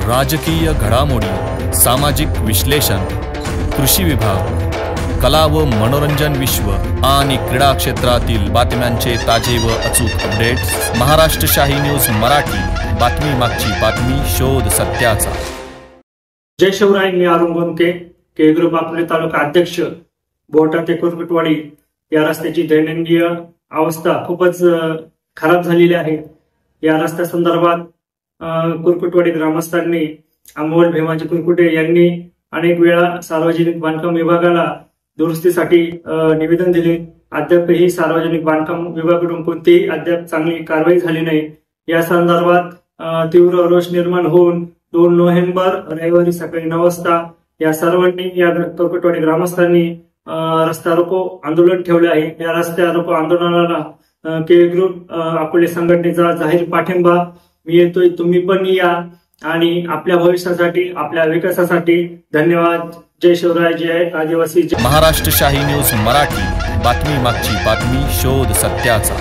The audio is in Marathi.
राजकीय घडामोडी, सामाजिक विश्लेषण, कृषी विभाग, कला व मनोरंजन विश्व आणि क्रीडा क्षेत्रातील बातम्यांचे ताजे व अचूक अपडेट्स महाराष्ट्र शाही न्यूज मराठी। बातमी मागची बातमी, शोध सत्याचा। जय शिवराय। मी अरुण गोंके, के ग्रुप आपले तालुका अध्यक्ष। बोटा ते कुरकुटवाडी या रस्त्याची दैनंदिन अवस्था खूपच खराब झालेली आहे। या रस्त्या संदर्भात कुरकुटवाडी ग्रामस्थांनी अमोल भीमाजी कुरकुटे यांनी अनेक वेळा सार्वजनिक बांधकाम विभागाला दुरुस्तीसाठी निवेदन दिले। अद्यापही सार्वजनिक बांधकाम विभागाकडून कोणतीही अद्याप चांगली कारवाई झाली नाही। या संदर्भात तीव्र रोष निर्माण होऊन 2 नोव्हेंबर रविवारी सकाळी 9 वाजता या सर्वांनी या कुरकुटवाडी ग्रामस्थांनी रस्ता रोको आंदोलन ठेवले आहे। या रस्ता रोको आंदोलनाला के ग्रुप आपले संघटनेचा जाहीर पाठिंबा। मी येतोय, तुम्ही पण या आणि आपल्या भविष्यासाठी, आपल्या विकासासाठी। धन्यवाद। जय शिवराय, जय आदिवासी। महाराष्ट्र शाही न्यूज मराठी, बातमी मागची बातमी, शोध सत्याचा।